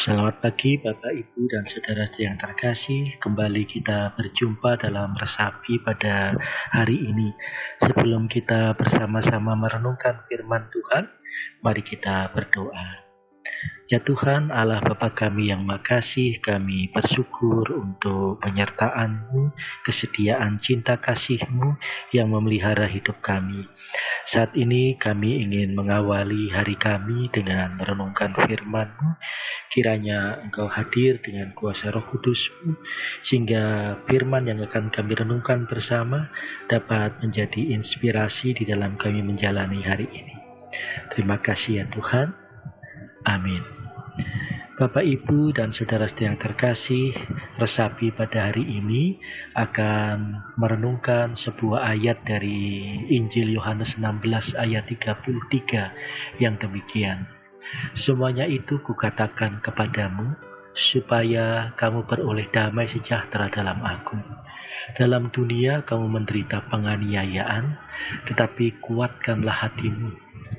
Selamat pagi Bapak, Ibu, dan Saudara yang terkasih. Kembali kita berjumpa dalam Resapi pada hari ini. Sebelum kita bersama-sama merenungkan firman Tuhan, mari kita berdoa. Ya Tuhan, Allah Bapa kami yang makasih, kami bersyukur untuk penyertaan-Mu, kesetiaan cinta kasih-Mu yang memelihara hidup kami. Saat ini kami ingin mengawali hari kami dengan merenungkan firman-Mu. Kiranya Engkau hadir dengan kuasa Roh Kudus-Mu, sehingga firman yang akan kami renungkan bersama dapat menjadi inspirasi di dalam kami menjalani hari ini. Terima kasih ya Tuhan. Amin. Bapak, Ibu, dan Saudara yang terkasih, Resapi pada hari ini akan merenungkan sebuah ayat dari Injil Yohanes 16 ayat 33 yang demikian. Semuanya itu kukatakan kepadamu, supaya kamu beroleh damai sejahtera dalam aku. Dalam dunia kamu menderita penganiayaan, tetapi kuatkanlah hatimu.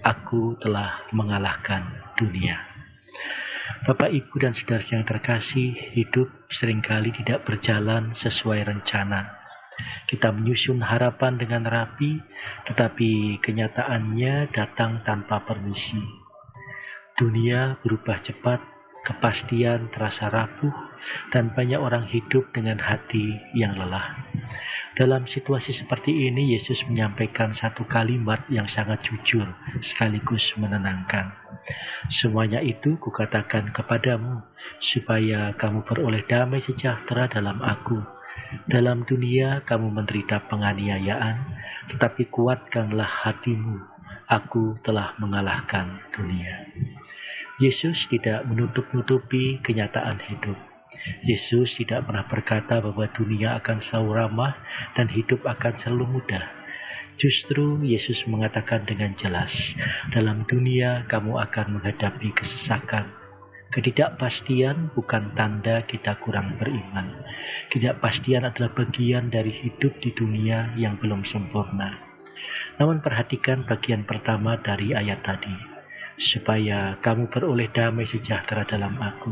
Aku telah mengalahkan dunia. Bapak, Ibu, dan Saudara yang terkasih, hidup seringkali tidak berjalan sesuai rencana. Kita menyusun harapan dengan rapi, tetapi kenyataannya datang tanpa permisi. Dunia berubah cepat, kepastian terasa rapuh, dan banyak orang hidup dengan hati yang lelah. Dalam situasi seperti ini, Yesus menyampaikan satu kalimat yang sangat jujur sekaligus menenangkan. Semuanya itu kukatakan kepadamu, supaya kamu beroleh damai sejahtera dalam aku. Dalam dunia kamu menderita penganiayaan, tetapi kuatkanlah hatimu. Aku telah mengalahkan dunia. Yesus tidak menutup-nutupi kenyataan hidup. Yesus tidak pernah berkata bahwa dunia akan selalu ramah dan hidup akan selalu mudah. Justru Yesus mengatakan dengan jelas, dalam dunia kamu akan menghadapi kesesakan. Ketidakpastian bukan tanda kita kurang beriman. Ketidakpastian adalah bagian dari hidup di dunia yang belum sempurna. Namun perhatikan bagian pertama dari ayat tadi, supaya kamu beroleh damai sejahtera dalam aku.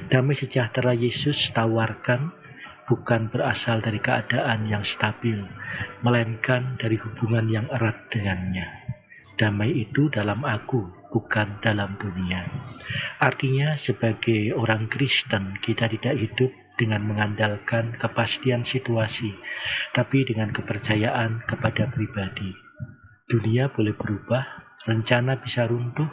Damai sejahtera Yesus tawarkan bukan berasal dari keadaan yang stabil, melainkan dari hubungan yang erat dengannya. Damai itu dalam aku, bukan dalam dunia. Artinya sebagai orang Kristen, kita tidak hidup dengan mengandalkan kepastian situasi, tapi dengan kepercayaan kepada pribadi. Dunia boleh berubah, rencana bisa runtuh,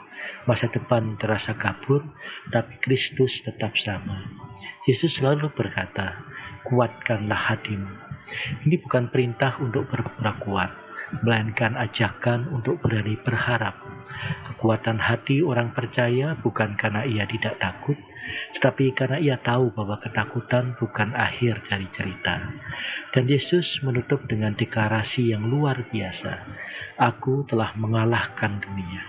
masa depan terasa kabur, tapi Kristus tetap sama. Yesus selalu berkata, kuatkanlah hatimu. Ini bukan perintah untuk berpura kuat, melainkan ajakan untuk berani berharap. Kekuatan hati orang percaya bukan karena ia tidak takut, tetapi karena ia tahu bahwa ketakutan bukan akhir dari cerita. Dan Yesus menutup dengan deklarasi yang luar biasa. Aku telah mengalahkan dunia.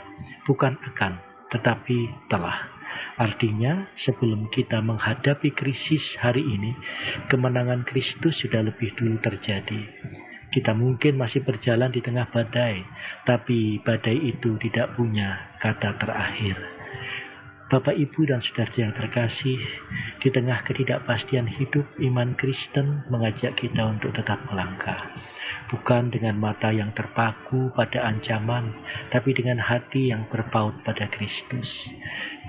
Bukan akan, tetapi telah. Artinya, sebelum kita menghadapi krisis hari ini, kemenangan Kristus sudah lebih dulu terjadi. Kita mungkin masih berjalan di tengah badai, tapi badai itu tidak punya kata terakhir. Bapak, Ibu, dan Saudara yang terkasih, di tengah ketidakpastian hidup, iman Kristen mengajak kita untuk tetap melangkah. Bukan dengan mata yang terpaku pada ancaman, tapi dengan hati yang berpaut pada Kristus.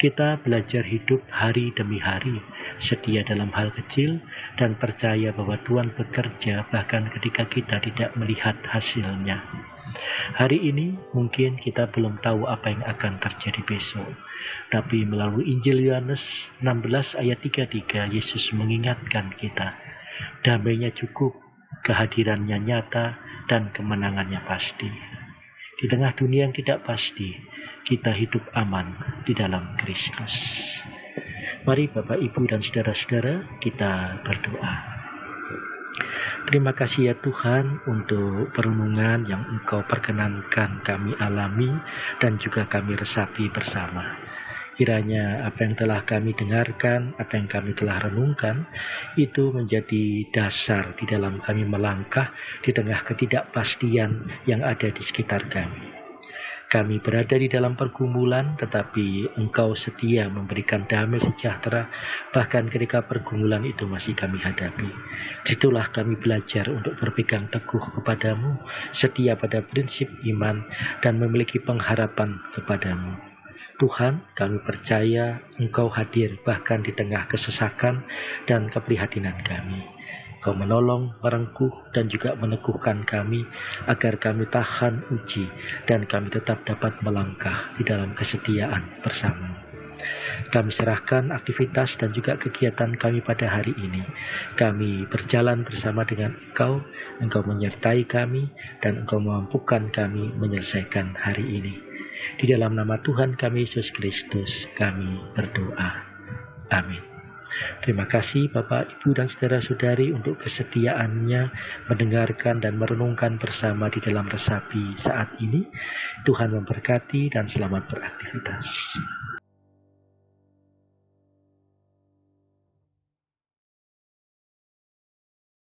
Kita belajar hidup hari demi hari, setia dalam hal kecil, dan percaya bahwa Tuhan bekerja bahkan ketika kita tidak melihat hasilnya. Hari ini mungkin kita belum tahu apa yang akan terjadi besok. Tapi melalui Injil Yohanes 16 ayat 33, Yesus mengingatkan kita, damainya cukup, kehadirannya nyata, dan kemenangannya pasti. Di tengah dunia yang tidak pasti, kita hidup aman di dalam Kristus. Mari Bapak, Ibu, dan saudara-saudara, kita berdoa. Terima kasih ya Tuhan untuk perenungan yang Engkau perkenankan kami alami dan juga kami resapi bersama. Kiranya apa yang telah kami dengarkan, apa yang kami telah renungkan, itu menjadi dasar di dalam kami melangkah di tengah ketidakpastian yang ada di sekitar kami. Kami berada di dalam pergumulan, tetapi Engkau setia memberikan damai sejahtera, bahkan ketika pergumulan itu masih kami hadapi. Situlah kami belajar untuk berpegang teguh kepadamu, setia pada prinsip iman, dan memiliki pengharapan kepadamu. Tuhan, kami percaya Engkau hadir bahkan di tengah kesesakan dan keprihatinan kami. Kau menolong, merengkuh, dan juga meneguhkan kami agar kami tahan uji dan kami tetap dapat melangkah di dalam kesetiaan bersama. Kami serahkan aktivitas dan juga kegiatan kami pada hari ini. Kami berjalan bersama dengan Engkau, Engkau menyertai kami, dan Engkau memampukan kami menyelesaikan hari ini. Di dalam nama Tuhan kami Yesus Kristus, kami berdoa. Amin. Terima kasih Bapak, Ibu, dan saudara-saudari untuk kesetiaannya mendengarkan dan merenungkan bersama di dalam resapi saat ini. Tuhan memberkati dan selamat beraktivitas.